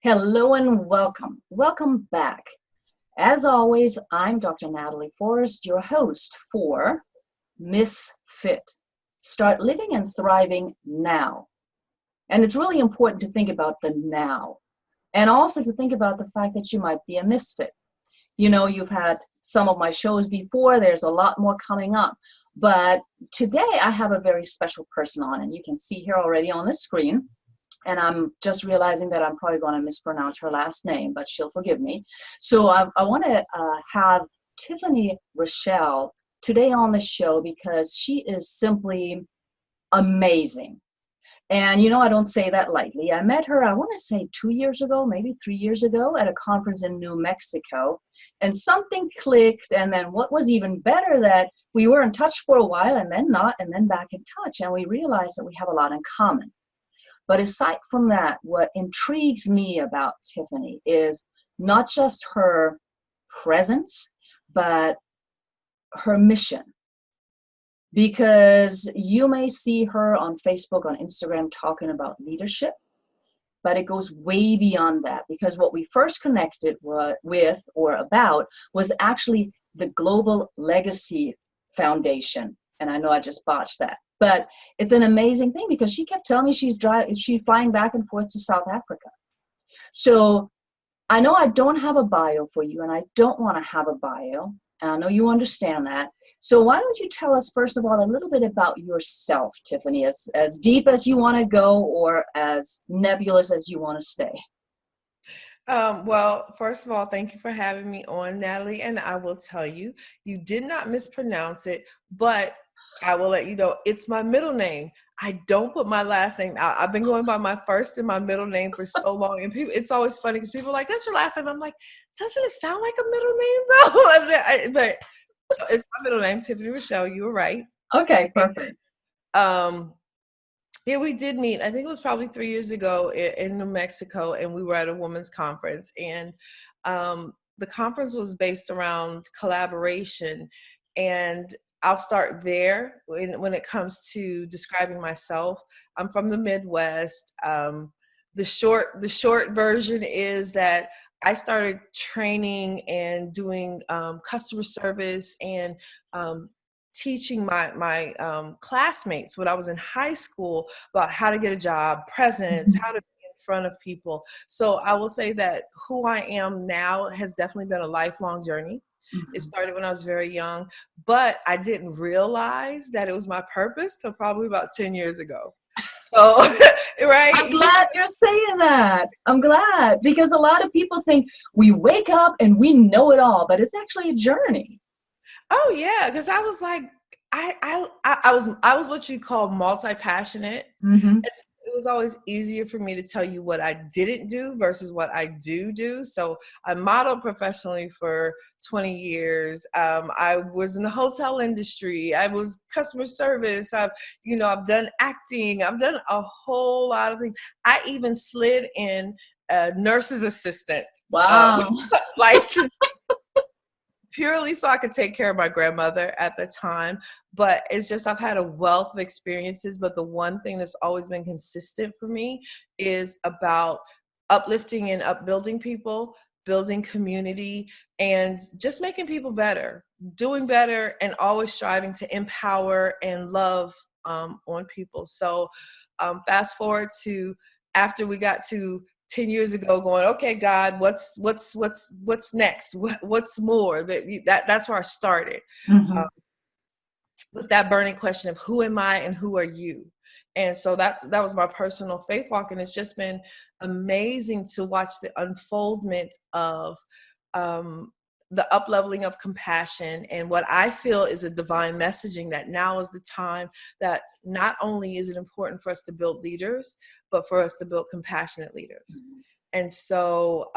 Hello and welcome. Welcome back. As always, I'm Dr. Natalie Forrest, your host for Miss Fit. Start living and thriving now. And it's really important to think about the now and also to think about the fact that you might be a misfit. You know, you've had some of my shows before, there's a lot more coming up. But today I have a very special person on, and you can see here already on the screen. And I'm just realizing that I'm probably going to mispronounce her last name, but she'll forgive me. So I want to have Tiffany Rashel today on the show because she is simply amazing. And, you know, I don't say that lightly. I met her, I want to say 2 years ago, maybe 3 years ago at a conference in New Mexico. And something clicked. And then what was even better, that we were in touch for a while and then not, and then back in touch. And we realized that we have a lot in common. But aside from that, what intrigues me about Tiffany is not just her presence, but her mission. Because you may see her on Facebook, on Instagram, talking about leadership, but it goes way beyond that. Because what we first connected with or about was actually the Global Legacy Foundation. And I know I just botched that. But it's an amazing thing because she kept telling me she's flying back and forth to South Africa. So I know I don't have a bio for you, and I don't want to have a bio. And I know you understand that. So why don't you tell us, first of all, a little bit about yourself, Tiffany, as deep as you want to go or as nebulous as you want to stay. Well, first of all, thank you for having me on, Natalie. And I will tell you, you did not mispronounce it, but I will let you know it's my middle name. I don't put my last name out. I've been going by my first and my middle name for so long. And people, it's always funny because people are like, that's your last name. I'm like, doesn't it sound like a middle name though? But so it's my middle name, Tiffany Rashel. You were right. Okay, perfect. Yeah, we did meet. I think it was probably 3 years ago in New Mexico, and we were at a women's conference. And the conference was based around collaboration. And I'll start there when it comes to describing myself. I'm from the Midwest. The short version is that I started training and doing customer service and teaching my classmates when I was in high school about how to get a job, presence, how to be in front of people. So I will say that who I am now has definitely been a lifelong journey. It started when I was very young, but I didn't realize that it was my purpose till probably about 10 years ago. So, right. I'm glad you're saying that. I'm glad, because a lot of people think we wake up and we know it all, but it's actually a journey. Oh yeah, because I was like, I was what you call multi-passionate. Mm-hmm. It was always easier for me to tell you what I didn't do versus what I do. So I modeled professionally for 20 years. I was in the hotel industry. I was customer service. I've done acting. I've done a whole lot of things. I even slid in a nurse's assistant. Wow. License. Purely so I could take care of my grandmother at the time. But it's just, I've had a wealth of experiences. But the one thing that's always been consistent for me is about uplifting and upbuilding people, building community, and just making people better, doing better, and always striving to empower and love on people. So fast forward to after we got to 10 years ago going, okay, God, what's next? What's more? That's where I started. Mm-hmm. With that burning question of who am I and who are you? And so that was my personal faith walk. And it's just been amazing to watch the unfoldment of the up-leveling of compassion and what I feel is a divine messaging that now is the time that not only is it important for us to build leaders, but for us to build compassionate leaders. Mm-hmm. And so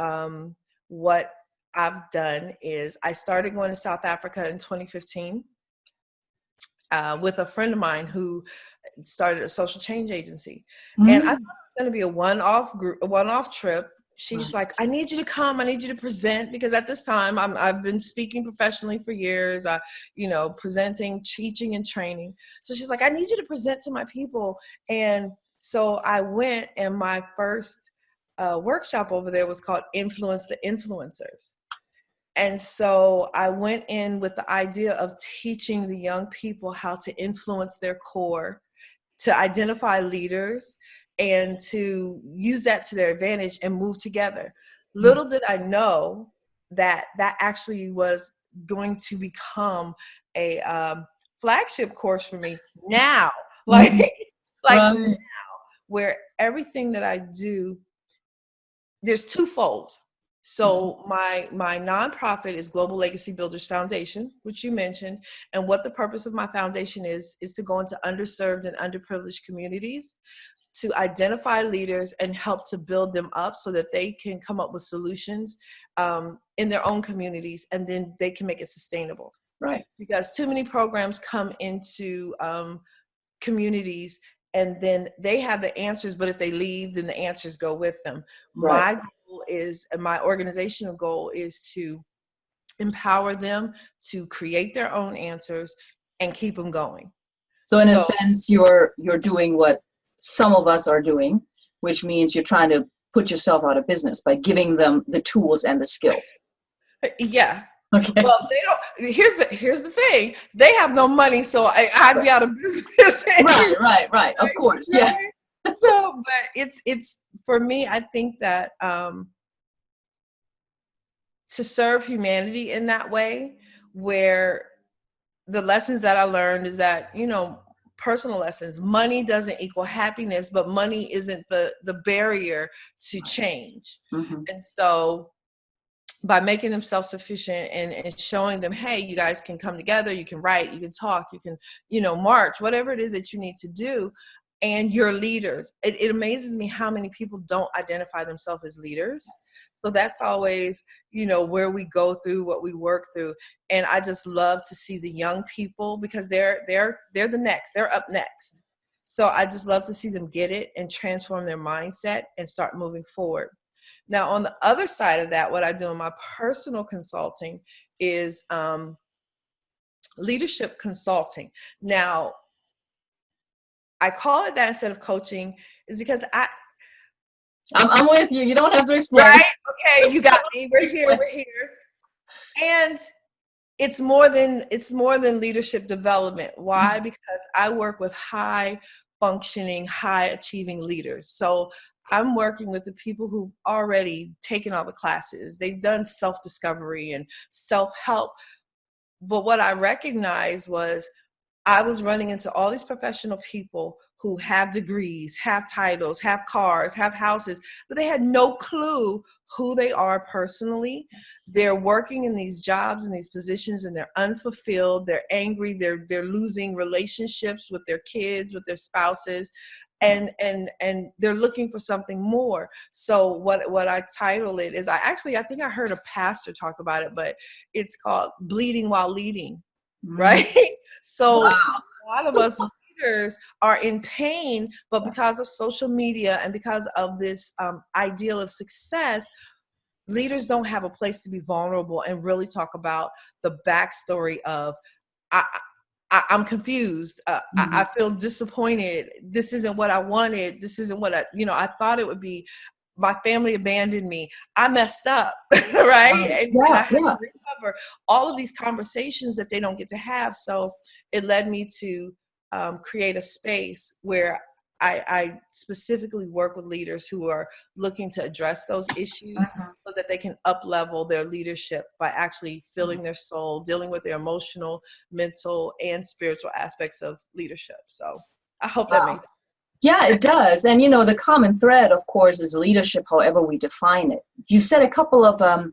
what I've done is I started going to South Africa in 2015 with a friend of mine who started a social change agency. Mm-hmm. And I thought it was going to be a one-off trip. She's like, I need you to come. I need you to present, because at this time I've been speaking professionally for years, presenting, teaching, and training. So she's like, I need you to present to my people. And so I went, and my first workshop over there was called Influence the Influencers. And so I went in with the idea of teaching the young people how to influence their core, to identify leaders, and to use that to their advantage and move together. Little did I know that that actually was going to become a flagship course for me now, like, Right. now, where everything that I do, there's twofold. So my nonprofit is Global Legacy Builders Foundation, which you mentioned. And what the purpose of my foundation is to go into underserved and underprivileged communities, to identify leaders and help to build them up so that they can come up with solutions in their own communities, and then they can make it sustainable. Right. Because too many programs come into communities and then they have the answers, but if they leave, then the answers go with them. Right. My goal is, and my organizational goal is to empower them to create their own answers and keep them going. So in a sense, you're doing what some of us are doing, which means you're trying to put yourself out of business by giving them the tools and the skills. Yeah. Okay. Well, they don't. Here's the thing. They have no money, so I'd be out of business. Right. Of course, yeah. So, but it's for me. I think that to serve humanity in that way, where the lessons that I learned is that, personal lessons. Money doesn't equal happiness, but money isn't the barrier to change. Mm-hmm. And so, by making them self-sufficient and showing them, hey, you guys can come together, you can write, you can talk, you can, march, whatever it is that you need to do, and you're leaders. It amazes me how many people don't identify themselves as leaders. So that's always, where we go through, what we work through. And I just love to see the young people, because they're the next, they're up next. So I just love to see them get it and transform their mindset and start moving forward. Now, on the other side of that, what I do in my personal consulting is leadership consulting. Now, I call it that instead of coaching is because I'm with you. You don't have to explain. Right? Okay, you got me. We're here. And it's more than leadership development. Why? Because I work with high functioning, high achieving leaders. So I'm working with the people who've already taken all the classes. They've done self-discovery and self-help. But what I recognized was I was running into all these professional people who have degrees, have titles, have cars, have houses, but they had no clue who they are personally. They're working in these jobs and these positions and they're unfulfilled. They're angry. They're losing relationships with their kids, with their spouses. And they're looking for something more. So what I title it is, I think I heard a pastor talk about it, but it's called Bleeding While Leading, right? So wow. A lot of us leaders are in pain, but because of social media and because of this ideal of success, leaders don't have a place to be vulnerable and really talk about the backstory of, I'm confused. I feel disappointed. This isn't what I wanted. This isn't what I thought it would be. My family abandoned me. I messed up, right? And I had to recover all of these conversations that they don't get to have. So it led me to create a space where I specifically work with leaders who are looking to address those issues so that they can up-level their leadership by actually filling their soul, dealing with their emotional, mental, and spiritual aspects of leadership. So I hope that makes sense. Yeah, it does. And, the common thread, of course, is leadership, however we define it. You said a couple of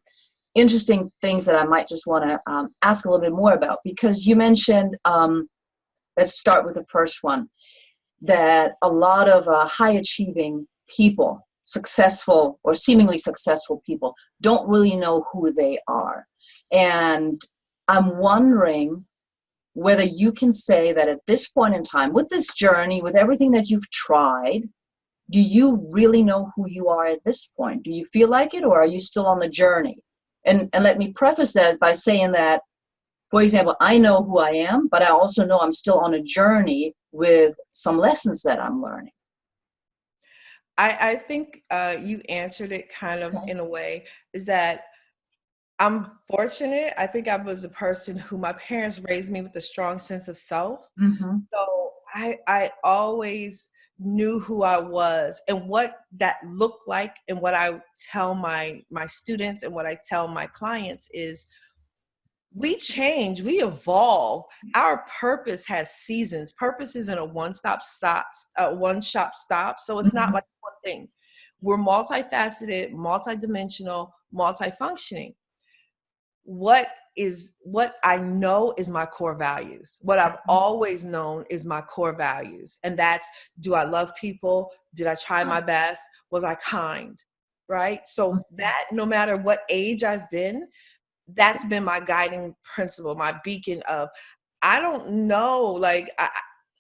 interesting things that I might just want to ask a little bit more about, because you mentioned, let's start with the first one, that a lot of high achieving people, successful or seemingly successful people, don't really know who they are. And I'm wondering whether you can say that at this point in time, with this journey, with everything that you've tried, do you really know who you are at this point? Do you feel like it, or are you still on the journey? And let me preface that by saying that, for example, I know who I am, but I also know I'm still on a journey with some lessons that I'm learning. I think you answered it kind of Okay. in a way, is that I'm fortunate. I think I was a person who my parents raised me with a strong sense of self. Mm-hmm. So I always knew who I was and what that looked like. And what I tell my students and what I tell my clients is, we change, we evolve. Our purpose has seasons. Purpose isn't a one shop stop. So it's not Mm-hmm. like one thing. We're multifaceted, multidimensional, multifunctioning. What I know is my core values. What I've always known is my core values. And that's, do I love people? Did I try my best? Was I kind? Right? So that, no matter what age I've been, that's been my guiding principle, my beacon of, I don't know, like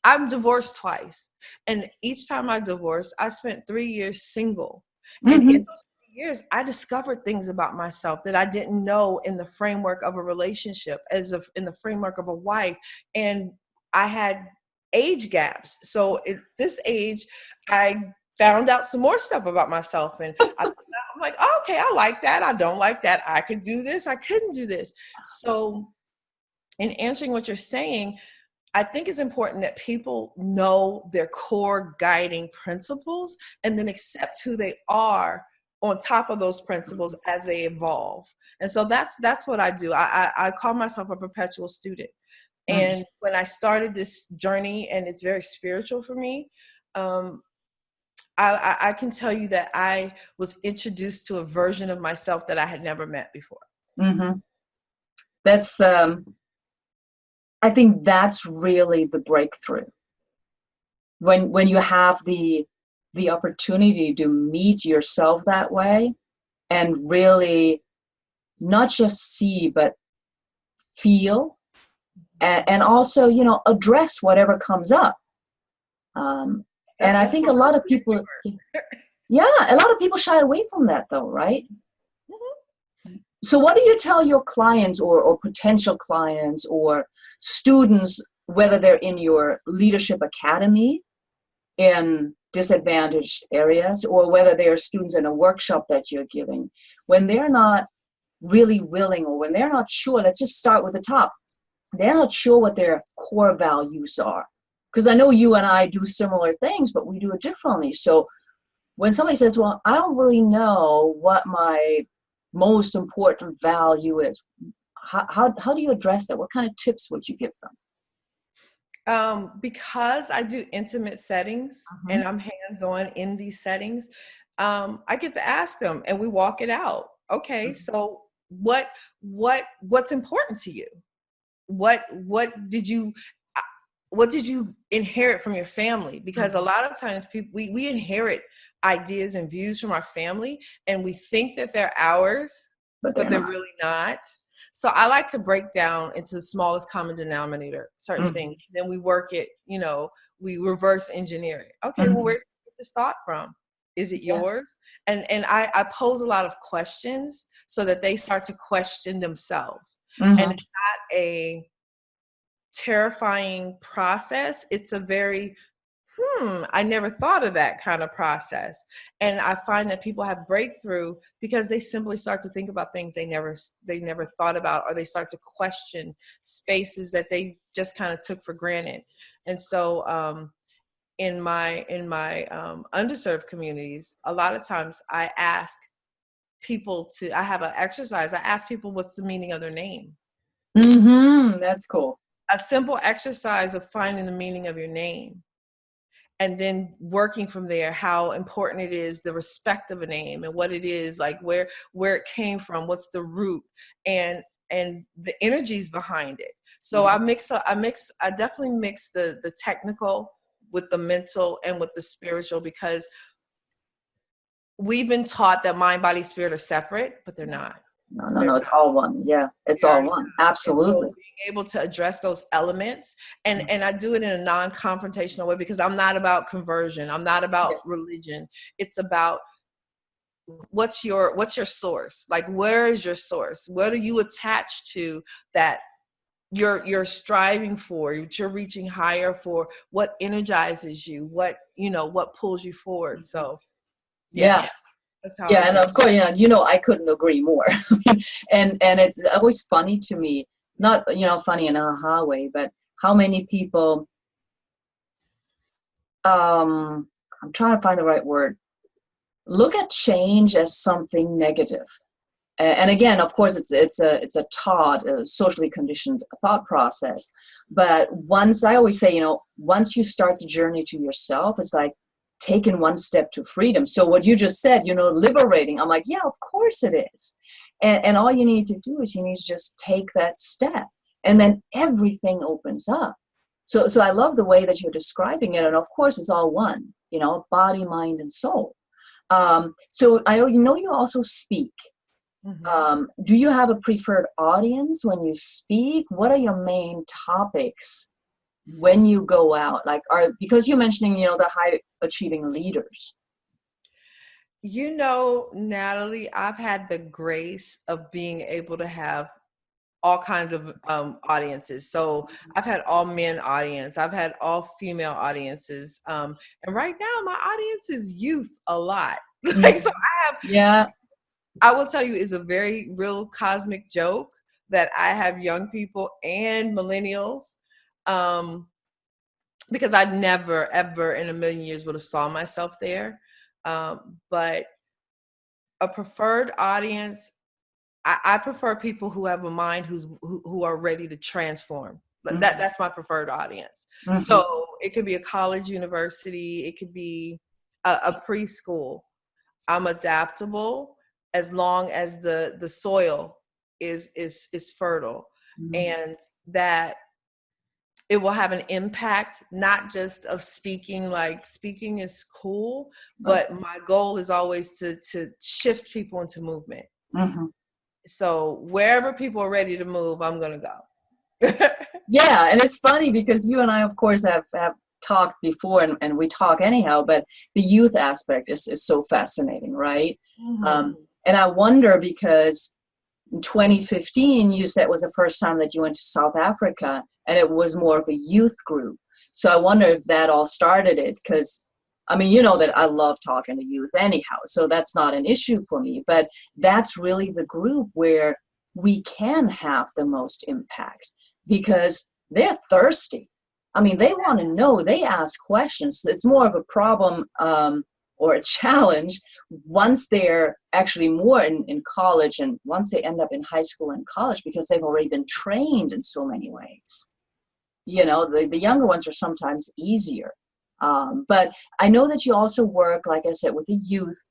I'm divorced twice. And each time I divorced, I spent 3 years single. And in Mm-hmm. those 3 years, I discovered things about myself that I didn't know in the framework of a relationship, in the framework of a wife. And I had age gaps. So at this age, I found out some more stuff about myself. And I'm like, oh, okay, I like that. I don't like that. I could do this. I couldn't do this. So in answering what you're saying, I think it's important that people know their core guiding principles and then accept who they are on top of those principles as they evolve. And so that's what I do. I call myself a perpetual student. And when I started this journey, and it's very spiritual for me, I can tell you that I was introduced to a version of myself that I had never met before. Mm-hmm. That's I think that's really the breakthrough. When you have the opportunity to meet yourself that way and really not just see but feel, and also, address whatever comes up. And I That's think the a lot of 60 people, word. yeah, a lot of people shy away from that though, right? Mhm. So what do you tell your clients, or potential clients, or students, whether they're in your leadership academy in disadvantaged areas, or whether they are students in a workshop that you're giving, when they're not really willing, or when they're not sure? Let's just start with the top. They're not sure what their core values are. Because I know you and I do similar things, but we do it differently. So when somebody says, well, I don't really know what my most important value is, how do you address that? What kind of tips would you give them? Because I do intimate settings Uh-huh. and I'm hands-on in these settings, I get to ask them and we walk it out. Okay, so what's important to you? What did you uh, what did you inherit from your family? Because a lot of times we inherit ideas and views from our family, and we think that they're ours, But but they're they're not. really not. So I like to break down into the smallest common denominator certain Mhm. things. Then we work it, we reverse engineer it. Okay, well, where Mhm. did you get this thought from? Is it Yeah. yours? And I pose a lot of questions so that they start to question themselves. And Mhm. it's not a terrifying process. It's a very, I never thought of that kind of process. And I find that people have breakthrough because they simply start to think about things they never thought about, or they start to question spaces that they just kind of took for granted. And so in my underserved communities, a lot of times I ask people to, I have an exercise. I ask people, what's the meaning of their name? Mhm. That's cool. A simple exercise of finding the meaning of your name, and then working from there, how important it is, the respect of a name and what it is, like where it came from, what's the root, and the energies behind it. So Mhm. I definitely mix the technical with the mental and with the spiritual, because we've been taught that mind, body, spirit are separate, but they're not. No, no, They're no. It's all one. Yeah, it's They are all not. one. And so Absolutely. being able to address those elements, and I do it in a non-confrontational way, because I'm not about conversion. I'm not about Yeah. religion. It's about what's your source? Like, where is your source? What are you attached to that you're striving for, that you're reaching higher for? What energizes you? What pulls you forward? So Yeah. That's how I Yeah, and do. of course, I couldn't agree more. And it's always funny to me, not funny in a ha way, but how many people, I'm trying to find the right word, look at change as something negative. And again, of course, it's a taught, socially conditioned thought process. But once I always say, once you start the journey to yourself, it's like taking one step to freedom. So what you just said, liberating. I'm like, yeah, of course it is. And all you need to do is you need to just take that step, and then everything opens up. So I love the way that you're describing it, and of course, it's all one. Body, mind, and soul. So I know you also speak. Do you have a preferred audience when you speak? What are your main topics when you go out? Because you're mentioning, the high achieving leaders. Natalie, I've had the grace of being able to have all kinds of audiences. So I've had all men audience, I've had all female audiences. And right now my audience is youth a lot. So Yeah. I will tell you, it's a very real cosmic joke that I have young people and millennials, because I never, ever in a million years would have saw myself there. But a preferred audience, I prefer people who have a mind who are ready to transform. That's my preferred audience. So it could be a college, university, it could be a preschool. I'm adaptable as long as the soil is fertile, and that it will have an impact, not just of speaking. Like, speaking is cool, but my goal is always to shift people into movement. So wherever people are ready to move, I'm gonna go. Yeah, and it's funny because you and I, of course, have talked before, and we talk anyhow, but the youth aspect is so fascinating, right? And I wonder, because in 2015, you said was the first time that you went to South Africa, and it was more of a youth group. So I wonder if that all started it, because you know that I love talking to youth anyhow, so that's not an issue for me. But that's really the group where we can have the most impact, because they're thirsty. They want to know. They ask questions. It's more of a problem, or a challenge once they're actually more in college, and once they end up in high school and college, because they've already been trained in so many ways. The younger ones are sometimes easier. But I know that you also work, like I said, with the youth,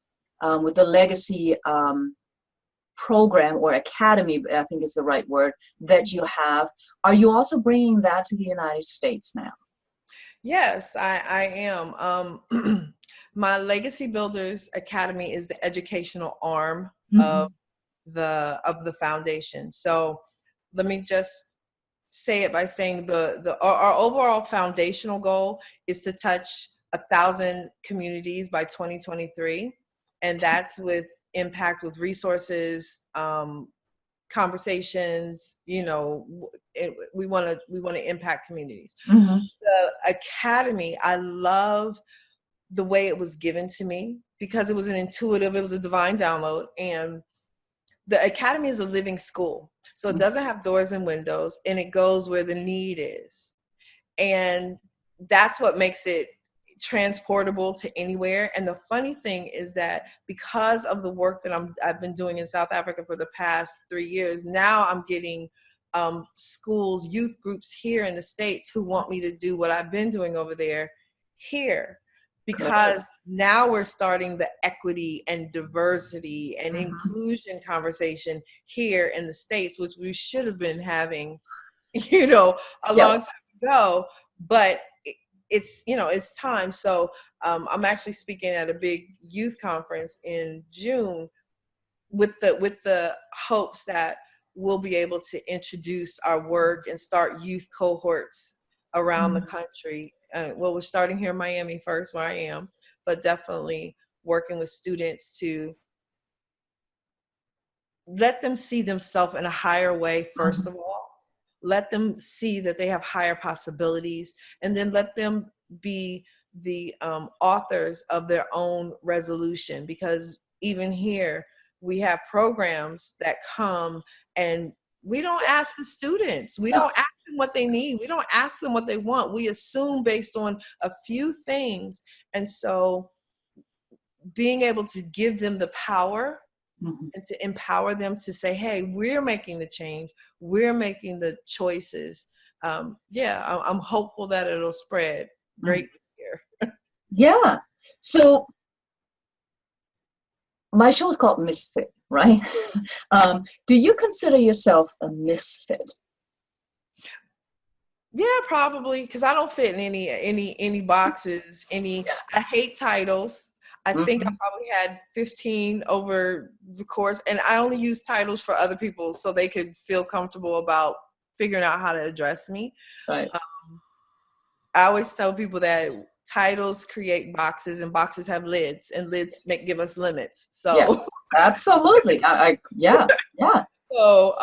with the legacy program or academy, I think is the right word, that you have. Are you also bringing that to the United States now? Yes, I am. My Legacy Builders Academy is the educational arm of the foundation. So let me just say it by saying our overall foundational goal is to touch 1,000 communities by 2023, and that's with impact, with resources, conversations. We want to impact communities. The academy, I love the way it was given to me, because it was it was a divine download. And the academy is a living school. So it doesn't have doors and windows, and it goes where the need is. And that's what makes it transportable to anywhere. And the funny thing is that because of the work that I've been doing in South Africa for the past 3 years, now I'm getting schools, youth groups here in the States who want me to do what I've been doing over there here. Because now we're starting the equity and diversity and inclusion conversation here in the States, which we should have been having, a long time ago. But it's time. So I'm actually speaking at a big youth conference in June with the hopes that we'll be able to introduce our work and start youth cohorts around the country. We're starting here in Miami first, where I am, but definitely working with students to let them see themselves in a higher way, first of all. Let them see that they have higher possibilities, and then let them be the authors of their own resolution, because even here we have programs that come and we don't ask the students, we don't ask them what they need, we don't ask them what they want. We assume based on a few things. And so being able to give them the power and to empower them to say, hey, we're making the change, we're making the choices. I'm hopeful that it'll spread great here. Yeah. So my show is called Misfit, right? Do you consider yourself a misfit? Yeah, probably, because I don't fit in any boxes. I hate titles. I think I probably had 15 over the course, and I only use titles for other people so they could feel comfortable about figuring out how to address me. Right. I always tell people that titles create boxes, and boxes have lids, and lids give us limits. So yeah, absolutely. Yeah. So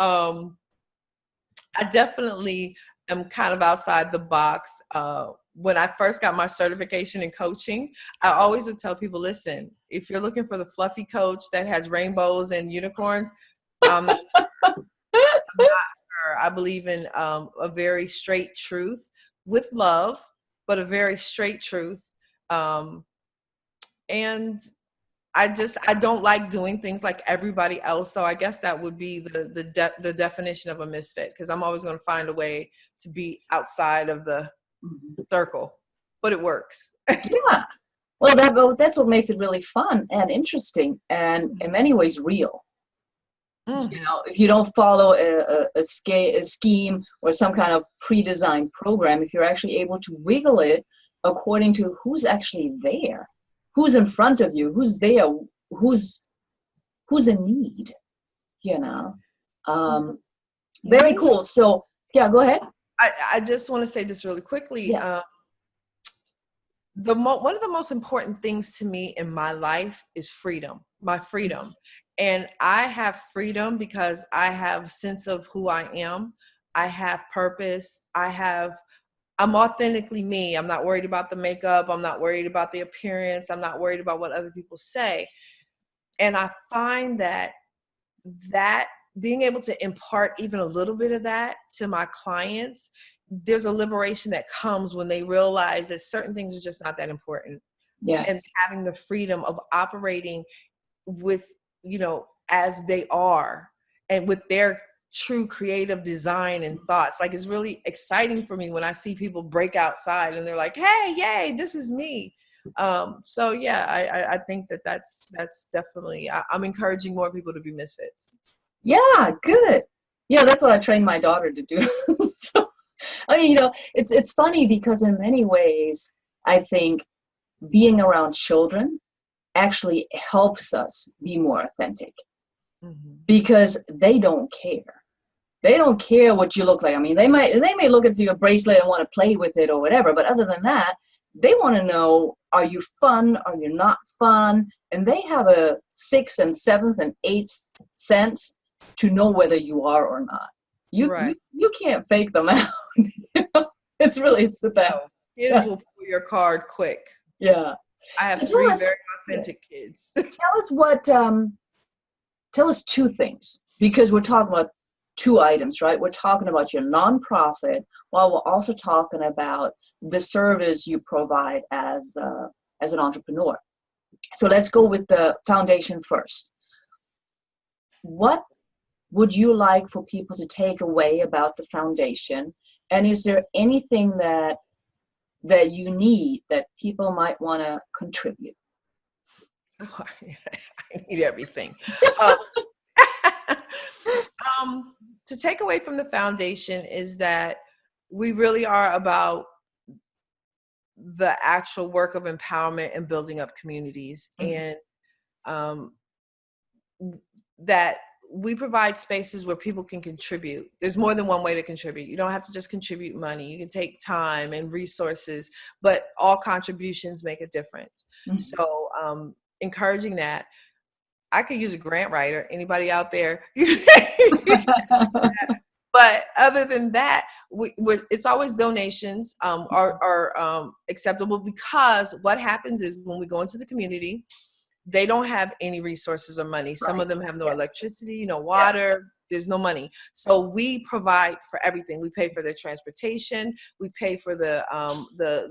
I definitely am kind of outside the box. When I first got my certification in coaching, I always would tell people, listen, if you're looking for the fluffy coach that has rainbows and unicorns, I'm not her. I believe in a very straight truth with love, but a very straight truth. And I don't like doing things like everybody else. So I guess that would be the definition of a misfit, because I'm always going to find a way to be outside of the circle, but it works. Yeah. Well, that's what makes it really fun and interesting, and in many ways real. You know, if you don't follow a scheme or some kind of pre-designed program, if you're actually able to wiggle it according to who's actually there, who's in front of you, who's there, who's in need, you know. Very cool. So yeah, go ahead. I just want to say this really quickly. Yeah. One of the most important things to me in my life is freedom, my freedom. And I have freedom because I have a sense of who I am. I have purpose. I'm authentically me. I'm not worried about the makeup. I'm not worried about the appearance. I'm not worried about what other people say. And I find that being able to impart even a little bit of that to my clients, there's a liberation that comes when they realize that certain things are just not that important. Yes. And having the freedom of operating with, as they are, and with their true creative design and thoughts. Like, it's really exciting for me when I see people break outside and they're like, hey, yay, this is me. So yeah, I think that's definitely, I'm encouraging more people to be misfits. Yeah, good. Yeah, that's what I trained my daughter to do. So, I mean, it's funny because in many ways, I think being around children actually helps us be more authentic, because they don't care. They don't care what you look like. I mean, they may look at your bracelet and want to play with it or whatever, but other than that, they want to know, are you fun? Are you not fun? And they have a 6th and 7th and 8th sense to know whether you are or not. You can't fake them out. It's the best. Kids will pull your card quick. Yeah. I have 3 very authentic kids. Tell us 2 things, because we're talking about 2 items, right? We're talking about your nonprofit, while we're also talking about the service you provide as an entrepreneur. So let's go with the foundation first. What would you like for people to take away about the foundation? And is there anything that you need that people might want to contribute? Oh, I need everything. To take away from the foundation is that we really are about the actual work of empowerment and building up communities, and that we provide spaces where people can contribute. There's more than one way to contribute. You don't have to just contribute money. You can take time and resources, but all contributions make a difference. So encouraging that. I could use a grant writer. Anybody out there? But But other than that, it's always donations are acceptable, because what happens is when we go into the community, they don't have any resources or money. Some of them have no electricity, no water. There's no money. So we provide for everything. We pay for their transportation. We pay for the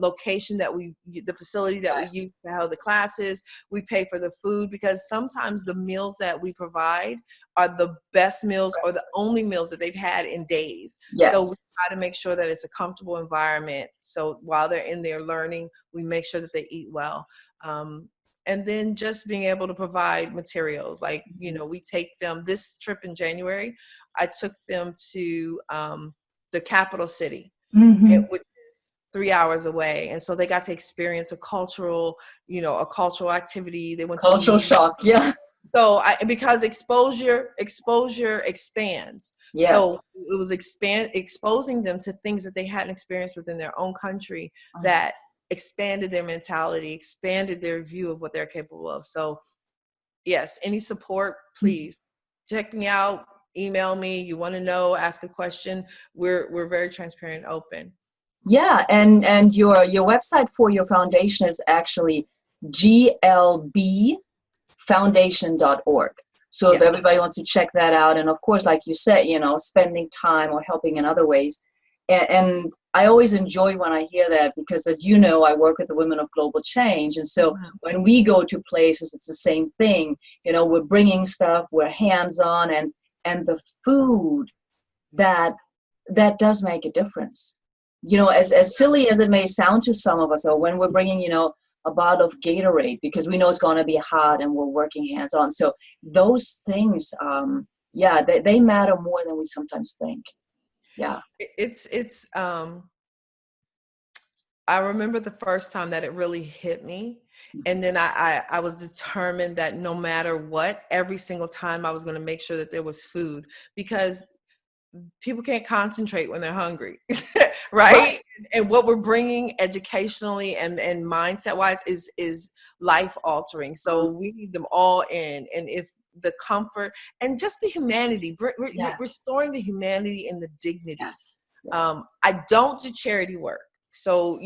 location the facility that we use to hold the classes. We pay for the food, because sometimes the meals that we provide are the best meals or the only meals that they've had in days. So we try to make sure that it's a comfortable environment. So while they're in there learning, we make sure that they eat well. And then just being able to provide materials, like, we take them this trip in January. I took them to the capital city, which is 3 hours away. And so they got to experience a cultural activity. They went to cultural shock. Yeah. So because exposure expands. Yes. So it was exposing them to things that they hadn't experienced within their own country that expanded their mentality, expanded their view of what they're capable of. So yes, any support, please check me out, email me. You want to know, ask a question. We're very transparent and open. Yeah, and your website for your foundation is actually glbfoundation.org. So if everybody wants to check that out, and of course, like you said, spending time or helping in other ways. And I always enjoy when I hear that, because as you know, I work with the Women of Global Change. And so when we go to places, it's the same thing. We're bringing stuff, we're hands-on, and the food that does make a difference. As silly as it may sound to some of us, or when we're bringing, a bottle of Gatorade, because we know it's going to be hot and we're working hands-on. So those things, they matter more than we sometimes think. Yeah. It's I remember the first time that it really hit me. And then I was determined that no matter what, every single time I was going to make sure that there was food, because people can't concentrate when they're hungry, right? And what we're bringing educationally and mindset wise is life altering. So we need them all in. And if the comfort and just the humanity, restoring the humanity and the dignity. I don't do charity work. So,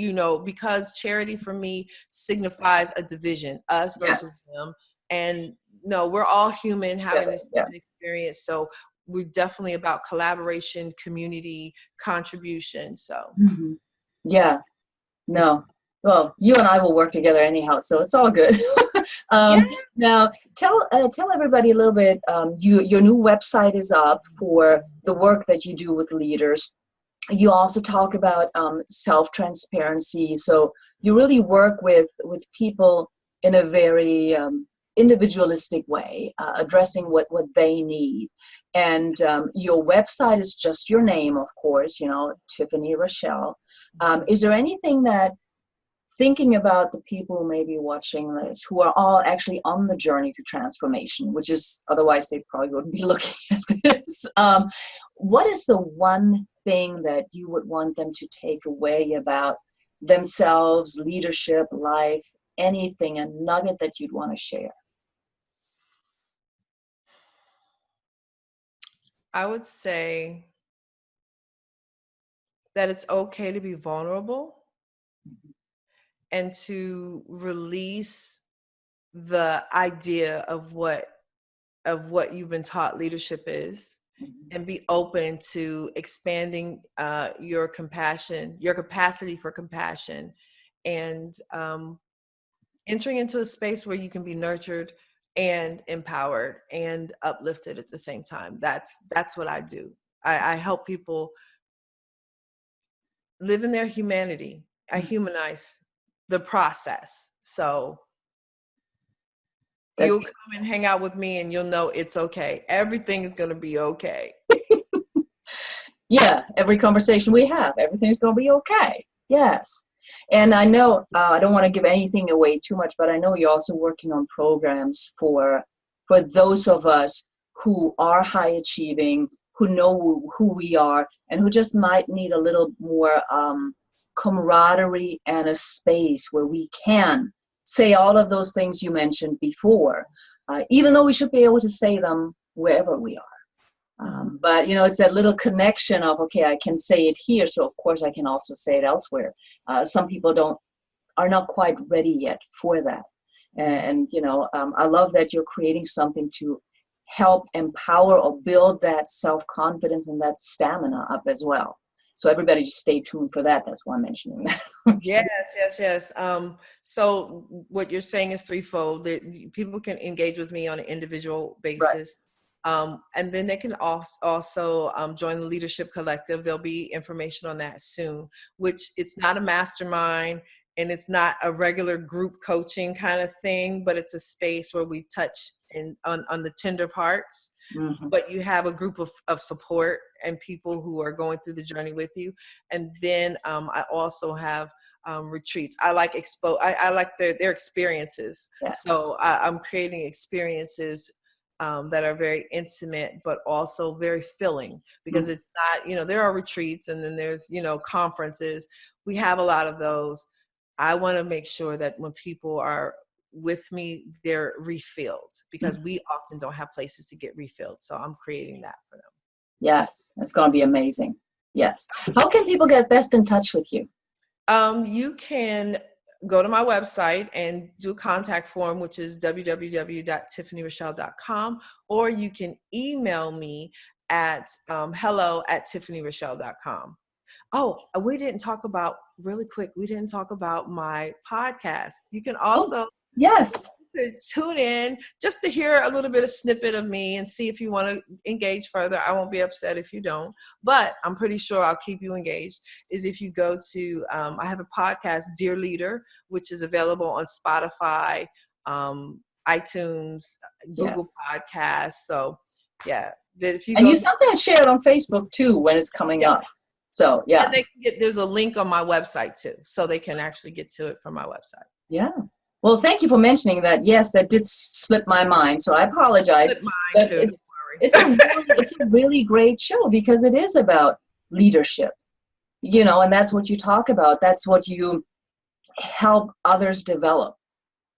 because charity for me signifies a division, us versus them. And no, we're all human having this experience. So we're definitely about collaboration, community, contribution. So. Yeah. No. Well, you and I will work together anyhow, so it's all good. Now, tell everybody a little bit. Your new website is up for the work that you do with leaders. You also talk about self-transparency. So you really work with people in a very individualistic way, addressing what they need. And your website is just your name, of course, Tiffany Rashel. Is there anything that, thinking about the people who may be watching this, who are all actually on the journey to transformation, which is, otherwise they probably wouldn't be looking at this. What is the one thing that you would want them to take away about themselves, leadership, life, anything, a nugget that you'd want to share? I would say that it's okay to be vulnerable and to release the idea of what you've been taught leadership is, and be open to expanding your compassion, your capacity for compassion, and entering into a space where you can be nurtured and empowered and uplifted at the same time. That's what I do. I help people live in their humanity. I humanize the process. So you'll come and hang out with me and you'll know it's okay. Everything is going to be okay. Yeah, every conversation we have, everything's going to be okay. Yes. And I know, I don't want to give anything away too much, but I know you're also working on programs for those of us who are high achieving, who know who we are, and who just might need a little more camaraderie and a space where we can say all of those things you mentioned before, even though we should be able to say them wherever we are. But, it's that little connection of, okay, I can say it here, so of course I can also say it elsewhere. Some people are not quite ready yet for that. And I love that you're creating something to help empower or build that self-confidence and that stamina up as well. So everybody just stay tuned for that. That's why I'm mentioning that. Yes, yes, yes. So what you're saying is threefold. That people can engage with me on an individual Right. basis. And then they can also join the Leadership Collective. There'll be information on that soon, which it's not a mastermind and it's not a regular group coaching kind of thing, but it's a space where we touch on the tender parts. Mm-hmm. But you have a group of support and people who are going through the journey with you. And then I also have retreats. I like I like their experiences. Yes. So I'm creating experiences that are very intimate, but also very filling, because it's not, there are retreats and then there's, conferences. We have a lot of those. I want to make sure that when people are with me, they're refilled, because we often don't have places to get refilled. So I'm creating that for them. Yes, it's going to be amazing. Yes. How can people get best in touch with you? You can go to my website and do a contact form, which is www.tiffanyrashel.com, or you can email me at hello@tiffanyrashel.com. Oh, we didn't talk about my podcast. You can also yes, tune in just to hear a little bit of snippet of me and see if you want to engage further. I won't be upset if you don't, but I'm pretty sure I'll keep you engaged. Is if you go to, I have a podcast, Dear Leader, which is available on Spotify, iTunes, Google Podcasts. So yeah. But if you you sometimes share it on Facebook too when it's coming up. So yeah. And there's a link on my website too, so they can actually get to it from my website. Yeah. Well, thank you for mentioning that. Yes, that did slip my mind, so I apologize. Mine too. It's a really great show, because it is about leadership, and that's what you talk about. That's what you help others develop.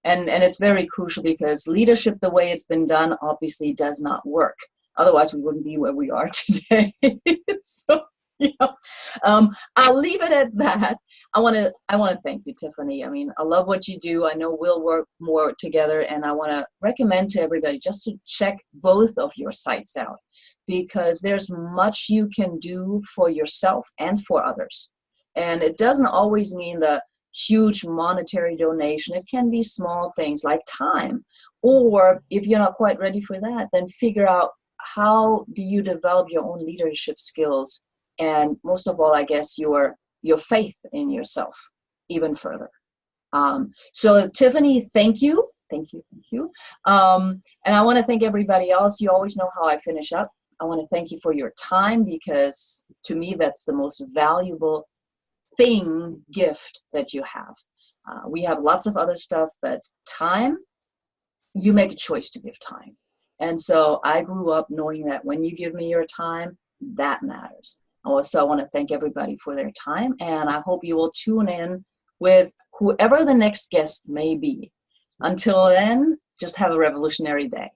And it's very crucial, because leadership, the way it's been done, obviously does not work. Otherwise, we wouldn't be where we are today. So, I'll leave it at that. I want to thank you, Tiffany. I mean, I love what you do. I know we'll work more together, and I want to recommend to everybody just to check both of your sites out, because there's much you can do for yourself and for others. And it doesn't always mean the huge monetary donation. It can be small things like time, or if you're not quite ready for that, then figure out how do you develop your own leadership skills, and most of all, I guess, your faith in yourself even further. So Tiffany, thank you. And I want to thank everybody else. You always know how I finish up. I want to thank you for your time, because to me, that's the most valuable gift that you have. We have lots of other stuff, but time, you make a choice to give time. And so I grew up knowing that when you give me your time, that matters. Also, I want to thank everybody for their time, and I hope you will tune in with whoever the next guest may be. Until then, just have a revolutionary day.